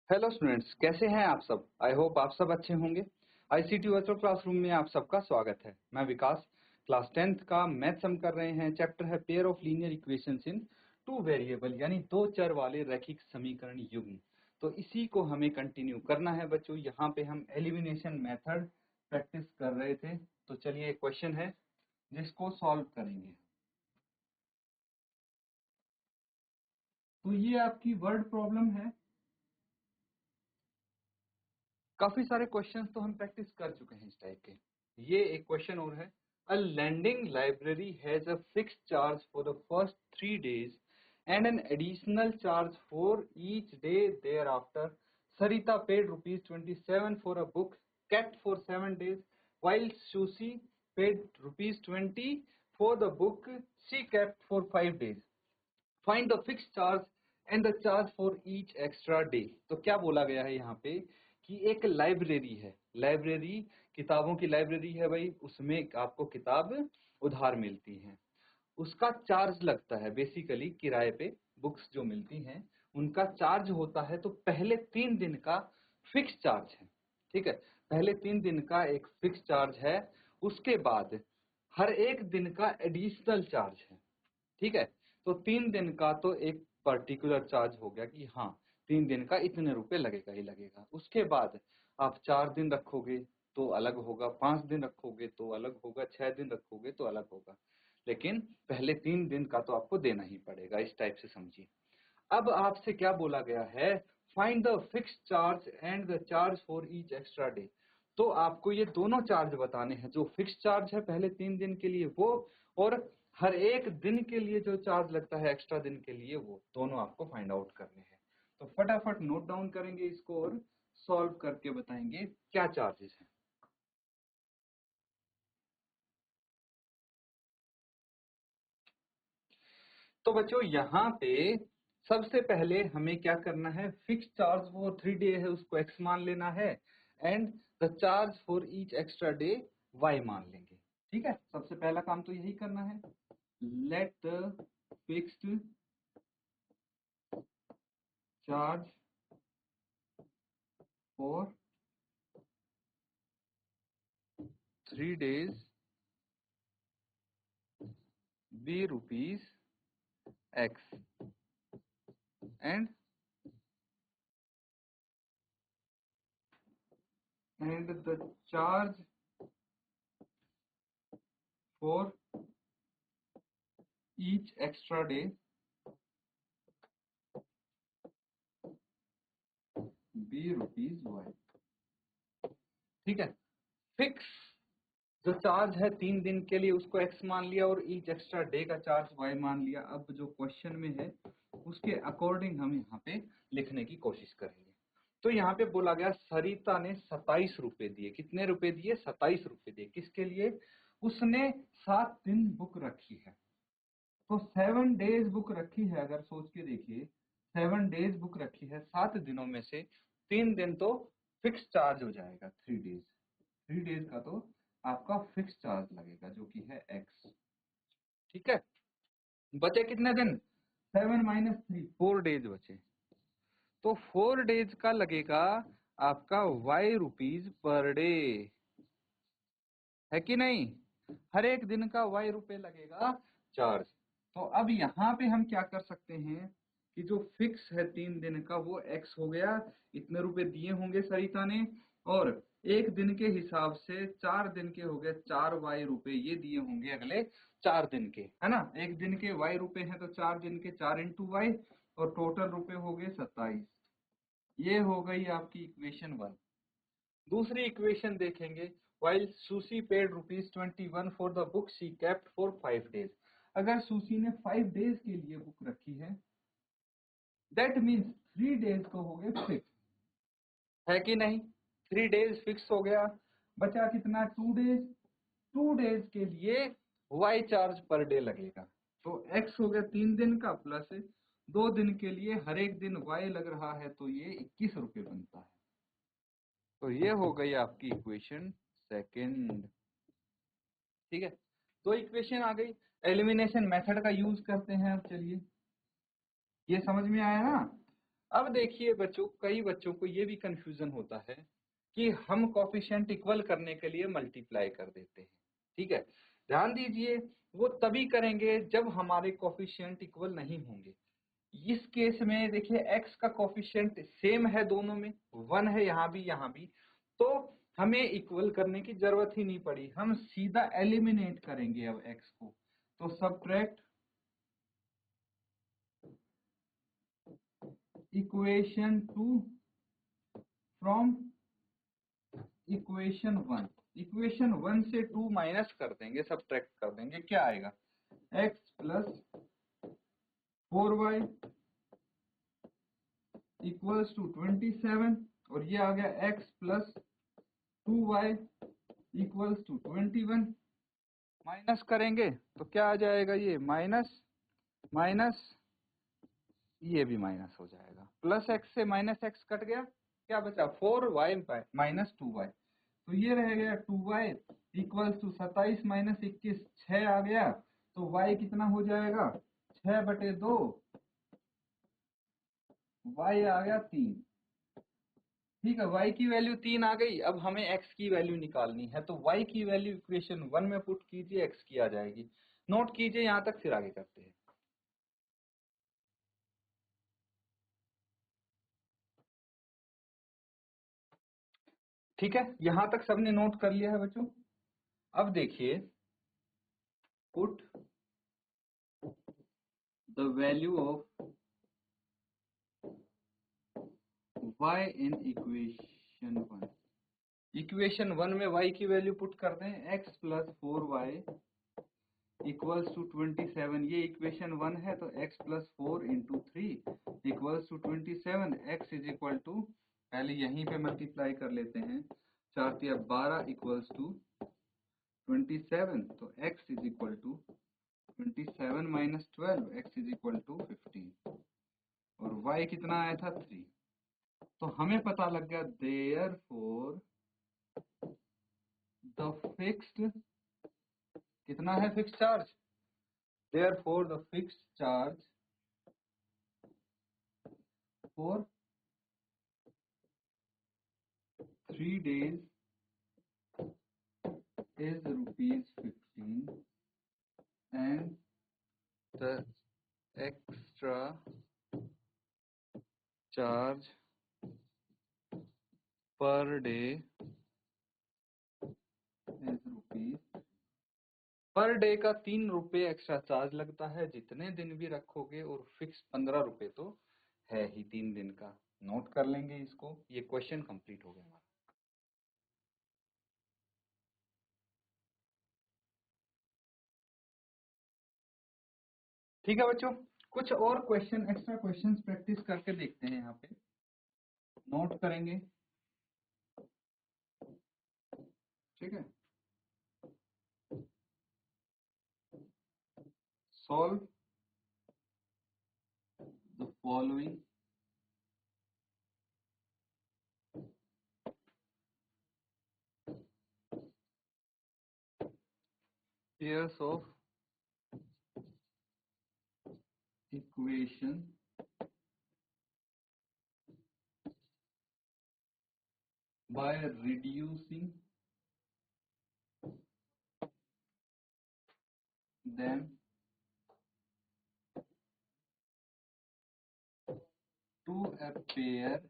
Hello students, कैसे हैं आप सब। आई होप आप सब अच्छे होंगे। आईसीटी वर्चुअल क्लासरूम में आप सबका स्वागत है। मैं विकास, क्लास 10th का मैथ्स हम कर रहे हैं। चैप्टर है pair of linear equations in two variable, यानी दो चर वाले रैखिक समीकरण युग्म। तो इसी को हमें कंटिन्यू करना है बच्चों। यहाँ पे हम एलिमिनेशन मेथड प्रैक्टिस कर रहे थे। तो चलिए, एक क्वेश्चन है जिसको सॉल्व करेंगे। तो ये आपकी वर्ड प्रॉब्लम है। काफी सारे क्वेश्चंस तो हम प्रैक्टिस कर चुके हैं इस टाइप के। ये एक क्वेश्चन और है। अ lending library has a fixed charge for the first 3 days and an additional charge for each day thereafter. Sarita paid ₹27 for a book kept for 7 days, while Susie paid ₹20 for the book she kept for 5 days. Find the fixed charge and the charge for each extra day. तो क्या बोला गया है यहाँ पे कि एक library है। लाइब्रेरी किताबों की लाइब्रेरी है भाई, उसमें आपको किताब उधार मिलती है। उसका चार्ज लगता है, बेसिकली किराए पे बुक्स जो मिलती हैं उनका चार्ज होता है। तो पहले 3 दिन का फिक्स चार्ज है, ठीक है। पहले 3 दिन का एक फिक्स चार्ज है। उसके बाद हर एक दिन का एडिशनल चार्ज है, ठीक है। तो 3 दिन का तो एक पर्टिकुलर चार्ज हो गया कि हाँ 3 दिन का इतने रुपए लगेगा ही लगेगा। उसके बाद आप 4 दिन रखोगे तो अलग होगा, 5 दिन रखोगे तो अलग होगा, 6 दिन रखोगे तो अलग होगा, लेकिन पहले 3 दिन का तो आपको देना ही पड़ेगा। इस टाइप से समझिए। अब आपसे क्या बोला गया है, find the fix charge and the charge for each extra day. तो आपको ये दोनों चार्ज बताने हैं, जो फिक्स चार्ज है पहले 3 दिन के लिए वो, और हर एक दिन के लिए जो चार्ज लगता है एक्स्ट्रा दिन के लिए वो, दोनों आपको फाइंड आउट करने हैं। तो फटाफट नोट डाउन करेंगे इसको और सॉल्व करके बताएंगे क्या चार्जेस हैं। तो बच्चों यहाँ पे सबसे पहले हमें क्या करना है, फिक्स चार्ज वो 3 डे है उसको x मान लेना है, and the charge for each extra day y मान लेंगे। ठीक है, सबसे पहला काम तो यही करना है। Let the fixed charge for 3 days be rupees x and the charge for each extra day be rupees y। ठीक है, फिक्स जो चार्ज है 3 दिन के लिए उसको x मान लिया और ईच एक्स्ट्रा डे का चार्ज y मान लिया। अब जो क्वेश्चन में है उसके अकॉर्डिंग हम यहाँ पे लिखने की कोशिश करेंगे। तो यहाँ पे बोला गया सरिता ने 27 रुपए दिए। कितने रुपए दिए? 27 रुपए दिए। किसके लिए? उसने 7 दिन बुक रखी है। तो 7 डेज बुक रखी है, अगर सोच के देखिए 7 डेज बुक रखी है, 7 दिनों में से 3 दिन तो फिक्स चार्ज हो जाएगा। 3 डेज, 3 डेज का तो आपका फिक्स चार्ज लगेगा जो कि है x। ठीक है, बचे कितने दिन? 7 माइनस 3, 4 डेज बचे। तो 4 डेज का लगेगा आपका y रुपीज पर डे, है कि नहीं? हर एक दिन का y रुपए लगेगा चार्ज। तो अब यहाँ पे हम क्या कर सकते हैं कि जो फिक्स है 3 दिन का वो x हो गया, इतने रुपए दिए होंगे सरिता ने, और एक दिन के हिसाब से 4 दिन के हो गए 4y रुपए, ये दिए होंगे अगले 4 दिन के, है ना। एक दिन के y रुपए हैं तो 4 दिन के 4 इंटू वाई, और टोटल रुपए हो गए 27। ये हो गई आपकी इक्वेशन 1। दूसरी इक्वेशन देखेंगे, while Susie paid ₹21 for the book she kept for 5 days। अगर सुशी ने 5 डेज के लिए बुक रखी है, दैट मीन्स 3 डेज को हो गए फिक्स, है कि नहीं? 3 डेज फिक्स हो गया। बचा कितना? 2 डेज। 2 डेज के लिए वाई चार्ज पर डे लगेगा। तो एक्स हो गया 3 दिन का, प्लस 2 दिन के लिए हर एक दिन वाई लग रहा है, तो ये 21 रुपए बनता है। तो ये हो गई आपकी इक्वेशन सेकंड। ठीक है, तो इक्वेशन आ गई। एलिमिनेशन मेथड का यूज करते हैं। अब चलिए, ये समझ में आया ना। अब देखिए बच्चों, कई बच्चों को ये भी कंफ्यूजन होता है कि हम कोफिशिएंट इक्वल करने के लिए मल्टीप्लाई कर देते हैं। ठीक है, ध्यान दीजिए, वो तभी करेंगे जब हमारे कोफिशिएंट इक्वल नहीं होंगे। इस केस में देखिए x का कोफिशिएंट सेम है, दोनों में 1 है, यहाँ भी, तो हमें इक्वल करने की जरूरत ही नहीं पड़ी, हम सीधा एलिमिनेट करेंगे अब x को। तो subtract equation 2 from equation 1। Equation 1 से 2 माइनस कर देंगे, सबट्रैक्ट कर देंगे, क्या आएगा x plus 4y equals to 27, और ये आ गया x plus 2y equals to 21। Minus करेंगे तो क्या आ जाएगा, ये माइनस माइनस, ये भी माइनस हो जाएगा, प्लस x से माइनस x कट गया, क्या बचा 4y माइनस 2y, तो ये रह गया 2y इक्वल्स टू 27 माइनस 21, 6 आ गया, तो y कितना हो जाएगा 6/2, y आ गया 3। ठीक है, y की वैल्यू 3 आ गई। अब हमें x की वैल्यू निकालनी है, तो y की वैल्यू इक्वेशन 1 में पुट कीजिए, x की आ जाएगी। नोट कीजिए यहाँ तक, फिर आगे करते हैं। ठीक है, यहां तक सबने नोट कर लिया है बच्चों। अब देखिए, put the value of y in equation 1। Equation 1 में y की वैल्यू पुट कर दें, x plus 4y equals to 27, ये इक्वेशन 1 है, तो x plus 4 into 3 equals to 27, x is equal to, पहले यहीं पे मल्टीप्लाई कर लेते हैं, 4 तिया 12 इक्वल्स टू 27, तो x is equal to 27 minus 12, x is equal to 15, और y कितना आया था 3। तो हमें पता लग गया, देयरफॉर द फिक्स्ड, कितना है fixed charge, therefore the fixed charge for 3 days is ₹15, and the extra charge per day is ₹, per day का 3 रुपए एक्स्ट्रा चार्ज लगता है, जितने दिन भी रखोगे, और फिक्स 15 रुपए तो है ही 3 दिन का। नोट कर लेंगे इसको, ये क्वेश्चन कंप्लीट हो गया हमारा। ठीक है बच्चों, कुछ और क्वेश्चन, एक्स्ट्रा क्वेश्चंस प्रैक्टिस करके देखते हैं, यहाँ पे नोट करेंगे। ठीक है, solve the following pairs of equation by reducing them to a pair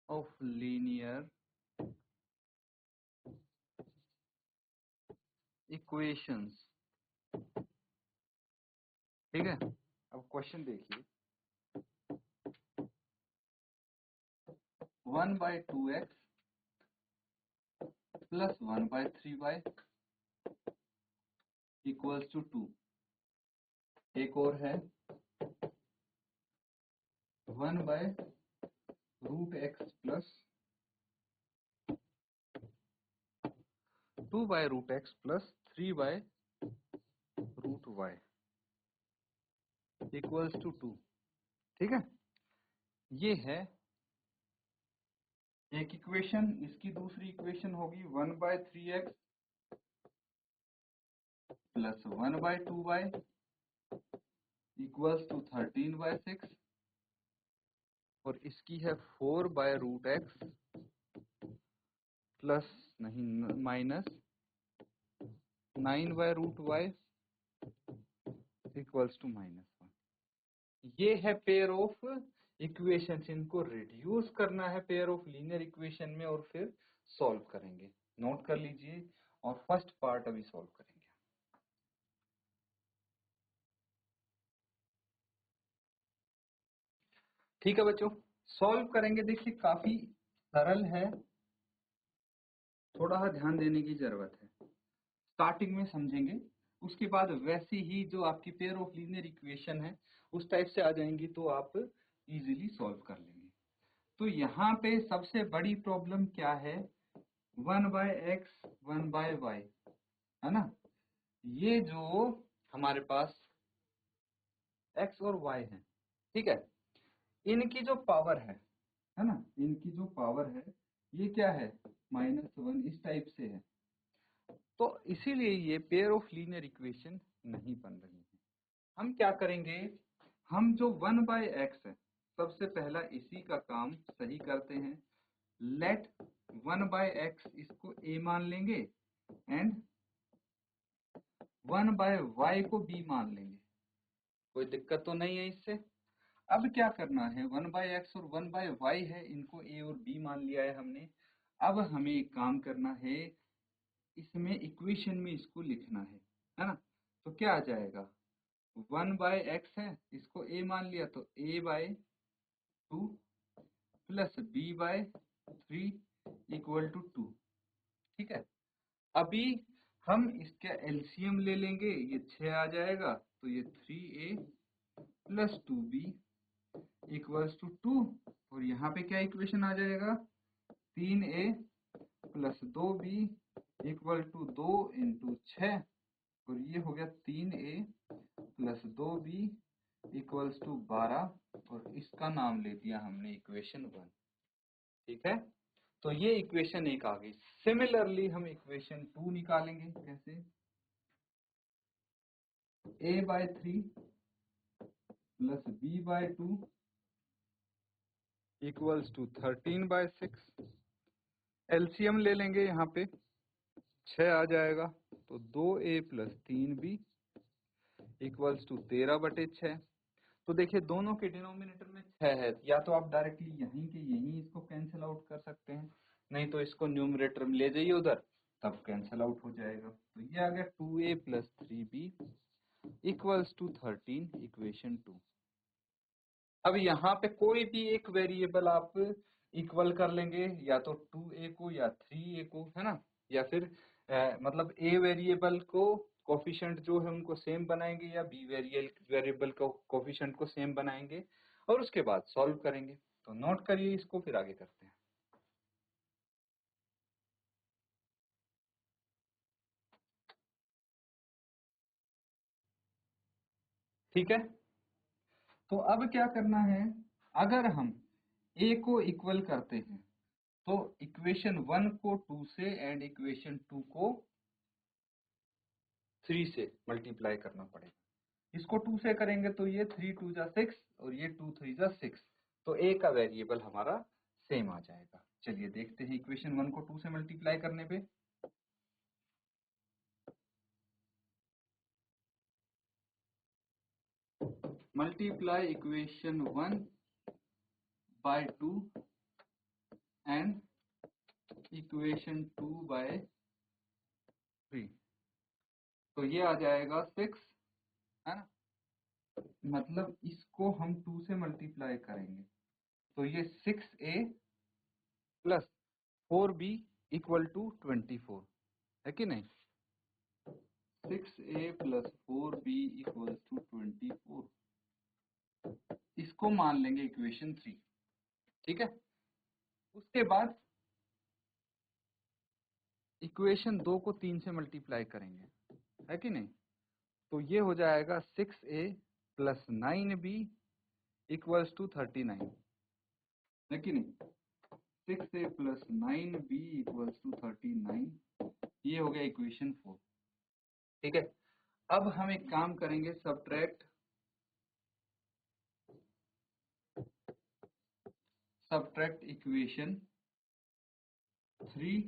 of linear equations। ठीक है, अब क्वेश्चन देखिए, 1/2x plus 1/3y equals to 2। एक और है 1/√x plus 2/√x plus 3/√y equals to 2। ठीक है, ये है एक इक्वेशन। इसकी दूसरी इक्वेशन होगी 1/3x plus 1/2y equals to 13/6 और इसकी है 4/√x प्लस नहीं माइनस 9/√y इक्वल्स टू -1। ये है पेयर ऑफ इक्वेशंस, इनको रिड्यूस करना है पेयर ऑफ लीनियर इक्वेशन में और फिर सॉल्व करेंगे। नोट कर लीजिए और फर्स्ट पार्ट अभी सॉल्व करेंगे। ठीक है बच्चों, सॉल्व करेंगे। देखिए काफी सरल है, थोड़ा ध्यान देने की जरूरत है। स्टार्टिंग में समझेंगे, उसके बाद वैसी ही जो आपकी पेयर ऑफ लीनियर इक्वेशन है उस टाइप से आ जाएंगी तो आप इजीली सॉल्व कर लेंगे। तो यहाँ पे सबसे बड़ी प्रॉब्लम क्या है, 1/x 1/y है ना। ये जो हमारे पास x और y है, ठीक है, इनकी जो पावर है ना, इनकी जो पावर है ये क्या है -1 इस टाइप से है। तो इसीलिए ये पेयर ऑफ लीनियर इक्वेशन नहीं बन रही है। हम क्या करेंगे, हम जो 1/x है सबसे पहला इसी का काम सही करते हैं। लेट 1/x इसको a मान लेंगे एंड 1/y को b मान लेंगे। कोई दिक्कत तो नहीं है इससे। अब क्या करना है, 1/x और 1/y है, इनको a और b मान लिया है हमने। अब हमें एक काम करना है, इसमें इक्वेशन में इसको लिखना है ना। तो क्या आ जाएगा, 1/x है, इसको a मान लिया तो a/2 plus b/3 equal to 2। ठीक है, अभी हम इसका एलसीएम ले लेंगे, ये 6 आ जाएगा तो ये 3a plus 2b equals to 2। और यहाँ पे क्या इक्वेशन आ जाएगा, 3a plus 2b equal to 2 into 6 और ये हो गया 3a plus 2b equals to 12 और इसका नाम ले दिया हमने इक्वेशन 1। ठीक है, तो ये इक्वेशन 1 आ गई। सिमिलरली हम इक्वेशन 2 निकालेंगे। कैसे, a/3 plus b/2 equals to 13/6। LCM ले लेंगे, यहाँ पे 6 आ जाएगा तो 2a plus 3b equals to 13/6। तो देखिए दोनों के डिनोमिनेटर में 6 है, या तो आप डायरेक्टली यहीं के यहीं इसको कैंसिल आउट कर सकते हैं, नहीं तो इसको न्यूमरेटर में ले जाइए उधर, तब कैंसिल आउट हो जाएगा। तो ये आ गया 2a plus 3b equals to 13 equation 2। अब यहाँ पे कोई भी एक वेरिएबल आप इक्वल कर लेंगे, या तो 2a को या 3a को, है ना, या फिर मतलब a वेरिएबल को कोफिशिएंट जो है उनको सेम बनाएंगे या b वेरिएबल को कोफिशिएंट को सेम बनाएंगे और उसके बाद सॉल्व करेंगे। तो नोट करिए इसको, फिर आगे करते हैं। ठीक है, तो अब क्या करना है, अगर हम a को इक्वल करते हैं तो इक्वेशन 1 को 2 से एंड इक्वेशन 2 को 3 से मल्टीप्लाई करना पड़ेगा। इसको 2 से करेंगे तो ये 3 2 जा 6 और ये 2 3 जा 6, तो a का वेरिएबल हमारा सेम आ जाएगा। चलिए देखते हैं इक्वेशन 1 को 2 से मल्टीप्लाई करने पे। Multiply equation 1 by 2 and equation 2 by 3, तो ये आ जाएगा 6, है ना। मतलब इसको हम 2 से मल्टीप्लाई करेंगे तो ये 6a plus 4b equal to 24 है कि नहीं। 6a plus 4b equal to 24, इसको मान लेंगे इक्वेशन 3। ठीक है, उसके बाद इक्वेशन 2 को 3 से मल्टीप्लाई करेंगे, है कि नहीं। तो ये हो जाएगा 6a plus 9b equals to 39, है कि नहीं। 6a plus 9b equals to 39, ये हो गया इक्वेशन 4। ठीक है, अब हम एक काम करेंगे, सब्ट्रैक्ट इक्वेशन 3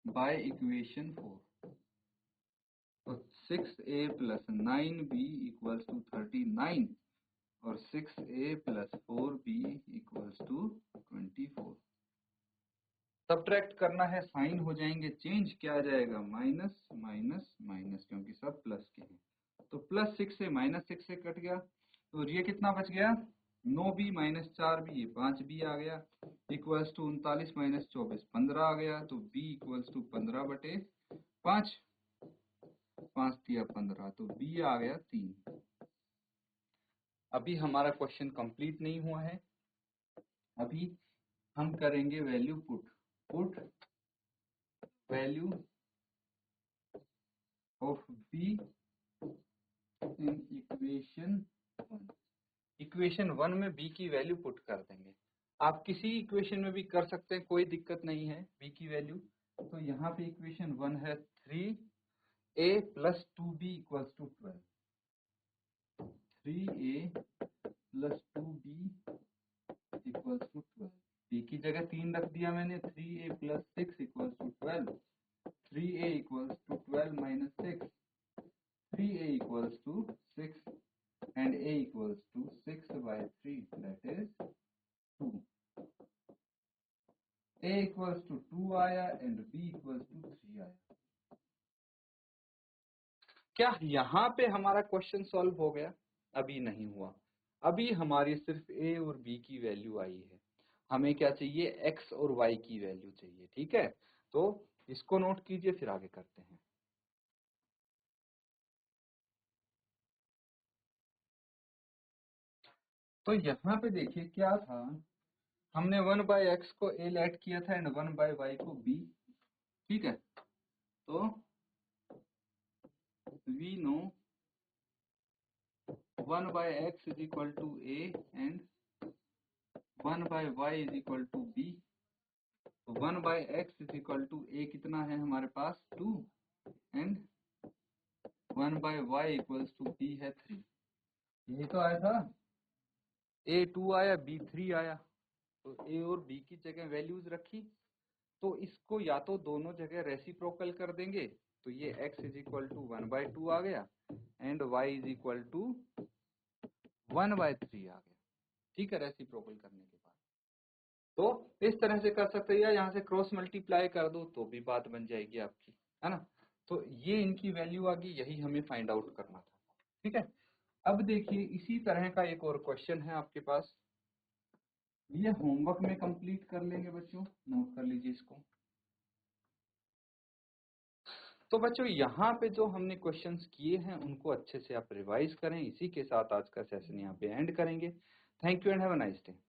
बाय इक्वेशन 4। तो 6a + 9b = 39 और 6a + 4b = 24। सब्ट्रैक्ट करना है, साइन हो जाएंगे चेंज, क्या आ जाएगा माइनस माइनस माइनस, क्योंकि सब प्लस के हैं। तो +6 से -6 से कट गया, तो ये कितना बच गया 9b - 4b, ये 5b आ गया, इक्वल्स टू 39 - 24 15 आ गया। तो b = 15/5, 5 दिया 15, तो b आ गया 3। अभी हमारा क्वेश्चन कंप्लीट नहीं हुआ है, अभी हम करेंगे value put value of b in equation 1 में b की वैल्यू पुट कर देंगे। आप किसी इक्वेशन में भी कर सकते हैं, कोई दिक्कत नहीं है b की वैल्यू। तो यहाँ पे इक्वेशन 1 है 3a + 2b = 12, 3a + 2b = 12। b की जगह 3 रख दिया मैंने, 3a + 6 = 12, 3a = 12 - 6, 3a = 6 and a = 6/3, that is 2। a = 2 आया and b = 3 आया। क्या यहाँ पे हमारा क्वेश्चन सॉल्व हो गया? अभी नहीं हुआ, अभी हमारी सिर्फ a और b की वैल्यू आई है। हमें क्या चाहिए, x और y की वैल्यू चाहिए। ठीक है, तो इसको नोट कीजिए, फिर आगे करते हैं। तो यहाँ पे देखिए क्या था, हमने 1/x को a ऐड किया था एंड 1/y को b। ठीक है, तो we know 1/x = a and 1/y = b। तो 1/x = a कितना है हमारे पास 2 एंड 1/y = b है 3। यही तो आया था, a 2 आया b 3 आया। तो a और b की जगह वैल्यूज रखी, तो इसको या तो दोनों जगह रेसिप्रोकल कर देंगे, तो ये x = 1/2 आ गया एंड y = 1/3 आ गया। ठीक है, रेसिप्रोकल करने के बाद तो इस तरह से कर सकते हैं, या यहाँ से क्रॉस मल्टीप्लाई कर दो तो भी बात बन जाएगी आपकी, है ना। तो ये इनकी वैल्यू आ गई, यही हमें फाइंड आउट करना था। ठीक है, अब देखिए इसी तरह का एक और क्वेश्चन है आपके पास, ये होमवर्क में कंप्लीट कर लेंगे बच्चों, नोट कर लीजिए इसको। तो बच्चों यहाँ पे जो हमने क्वेश्चंस किए हैं उनको अच्छे से आप रिवाइज करें। इसी के साथ आज का सेशन यहाँ पे एंड करेंगे। Thank you and have a nice day.